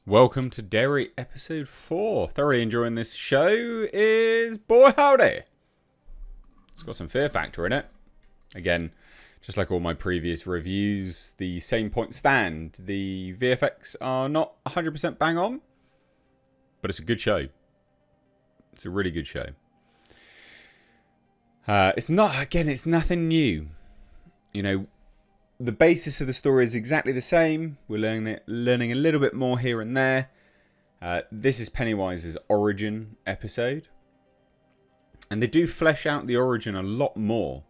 Welcome to Derry episode 4. Thoroughly enjoying this show is boy howdy. It's got some fear factor in it. Again, just like all my previous reviews, the same point stand. The VFX are not 100% bang on, but it's a good show. It's a really good show. It's nothing new. You know, the basis of the story is exactly the same. We're learning a little bit more here and there. This is Pennywise's origin episode. And they do flesh out the origin a lot more.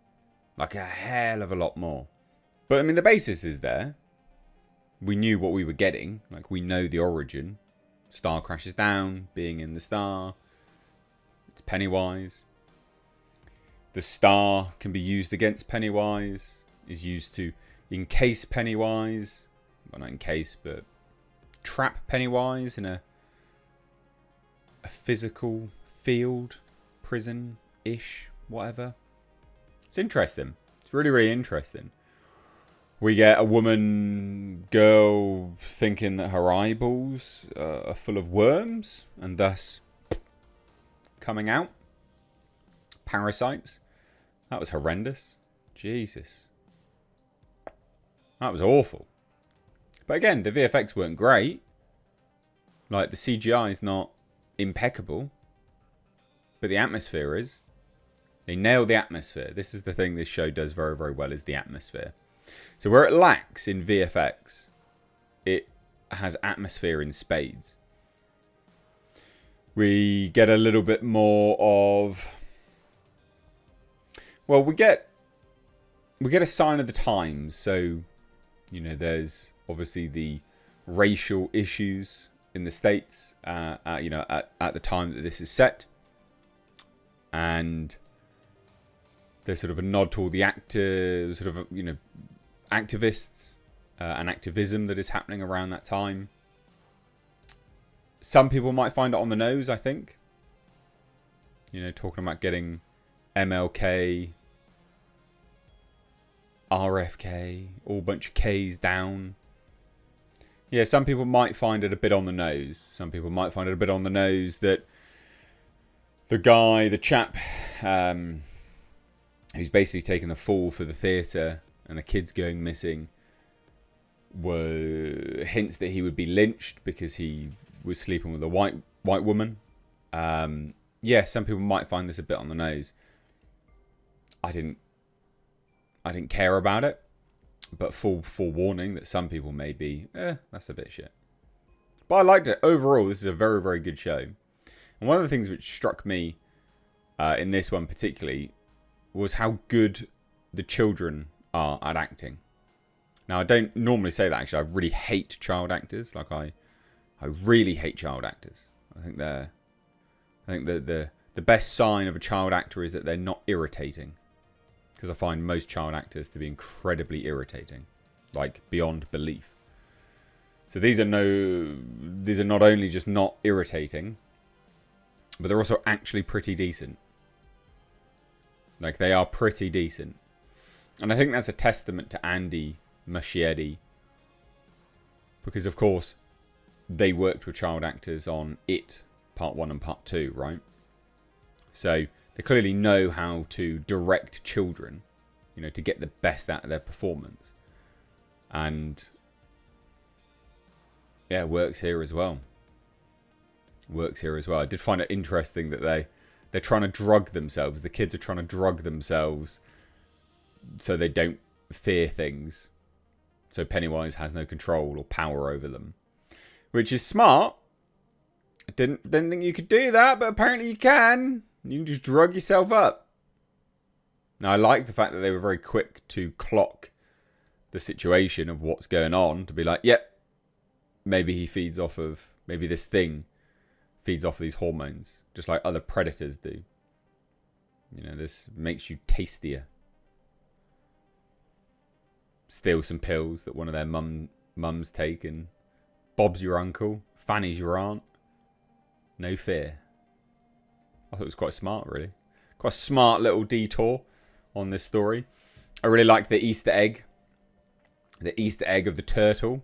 Like a hell of a lot more. But I mean, the basis is there. We knew what we were getting. Like, we know the origin. Star crashes down, being in the star. It's Pennywise. The star can be used against Pennywise. Is used to encase Pennywise. Well, not encase, but trap Pennywise in a physical field, prison-ish, whatever. It's interesting. It's really, really interesting. We get a girl thinking that her eyeballs are full of worms and thus coming out. Parasites. That was horrendous. Jesus. That was awful. But again, the VFX weren't great. Like, the CGI is not impeccable. But the atmosphere is. They nail the atmosphere. This is the thing this show does very, very well, is the atmosphere. So where it lacks in VFX, it has atmosphere in spades. We get a little bit more of... Well, we get a sign of the times. So, you know, there's obviously the racial issues in the States, at the time that this is set. And there's sort of a nod to all the activists and activism that is happening around that time. Some people might find it on the nose, I think. You know, talking about getting MLK, RFK, all bunch of K's down. Yeah, some people might find it a bit on the nose. Some people might find it a bit on the nose that the chap who's basically taken the fall for the theatre and the kids going missing were hints that he would be lynched because he was sleeping with a white woman. Yeah, some people might find this a bit on the nose. I didn't care about it, but full warning that some people may be, that's a bit shit. But I liked it. Overall, this is a very, very good show. And one of the things which struck me in this one particularly was how good the children are at acting. Now, I don't normally say that, actually. I really hate child actors. Like, I really hate child actors. I think the best sign of a child actor is that they're not irritating. Because I find most child actors to be incredibly irritating. Like, beyond belief. So these are not only just not irritating, but they're also actually pretty decent. Like, they are pretty decent. And I think that's a testament to Andy Muschietti. Because, of course, they worked with child actors on It, Part 1 and Part 2, right? So they clearly know how to direct children, you know, to get the best out of their performance. And, yeah, it works here as well. I did find it interesting that they're trying to drug themselves. The kids are trying to drug themselves so they don't fear things. So Pennywise has no control or power over them. Which is smart. I didn't think you could do that, but apparently you can. You can just drug yourself up. Now, I like the fact that they were very quick to clock the situation of what's going on. To be like, yep, maybe this thing feeds off these hormones. Just like other predators do. You know, this makes you tastier. Steal some pills that one of their mums take and Bob's your uncle, Fanny's your aunt. No fear. I thought it was quite smart, really. Quite a smart little detour on this story. I really liked the Easter egg. The Easter egg of the turtle.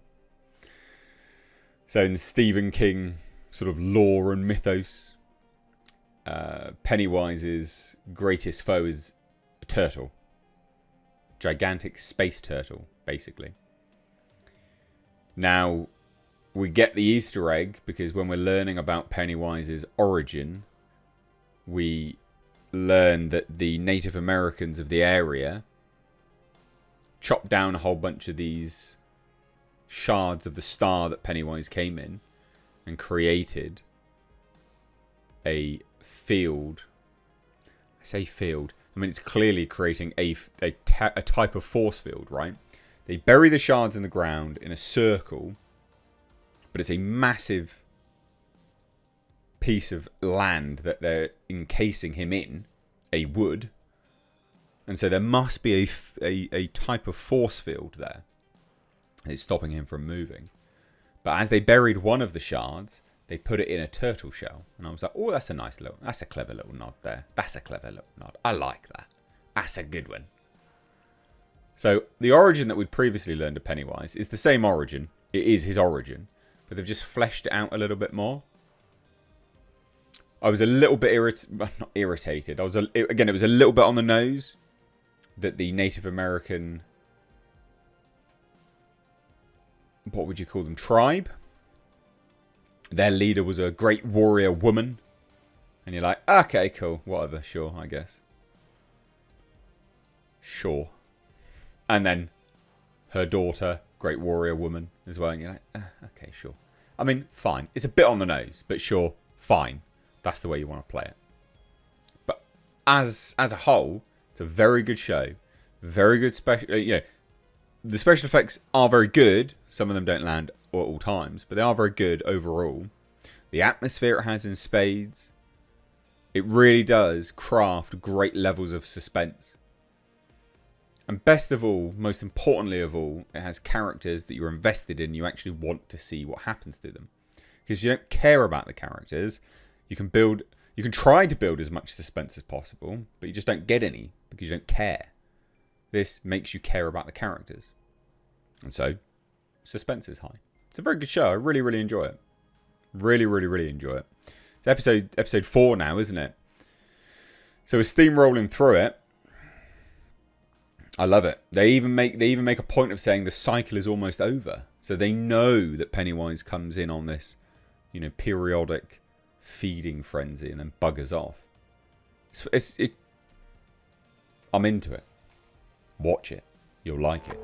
So in the Stephen King sort of lore and mythos, Pennywise's greatest foe is a turtle. Gigantic space turtle, basically. Now, we get the Easter egg because when we're learning about Pennywise's origin, we learn that the Native Americans of the area chopped down a whole bunch of these shards of the star that Pennywise came in and created a field. I say field. I mean, it's clearly creating a type of force field, right? They bury the shards in the ground in a circle, but it's a massive piece of land that they're encasing him in, a wood. And so there must be a type of force field there. It's stopping him from moving. But as they buried one of the shards, they put it in a turtle shell. And I was like, oh, that's a clever little nod there. That's a clever little nod. I like that. That's a good one. So the origin that we'd previously learned of Pennywise is the same origin. It is his origin. But they've just fleshed it out a little bit more. I was a little bit not irritated. Again, it was a little bit on the nose that the Native American, what would you call them, tribe? Their leader was a great warrior woman. And you're like, okay, cool, whatever, sure, I guess. Sure. And then her daughter, great warrior woman as well. And you're like, okay, sure. I mean, fine. It's a bit on the nose, but sure, fine. That's the way you want to play it. But as a whole, it's a very good show. Very good special. The special effects are very good. Some of them don't land at all times, but they are very good overall. The atmosphere it has in spades. It really does craft great levels of suspense. And best of all, most importantly of all, it has characters that you're invested in. You actually want to see what happens to them. Because if you don't care about the characters, you can try to build as much suspense as possible, but you just don't get any because you don't care. This makes you care about the characters. And so, suspense is high. It's a very good show. I really, really enjoy it. Really, really, really enjoy it. It's episode 4 now, isn't it? So we're steamrolling through it. I love it. They even make a point of saying the cycle is almost over. So they know that Pennywise comes in on this, periodic feeding frenzy and then buggers off. I'm into it. Watch it. You'll like it.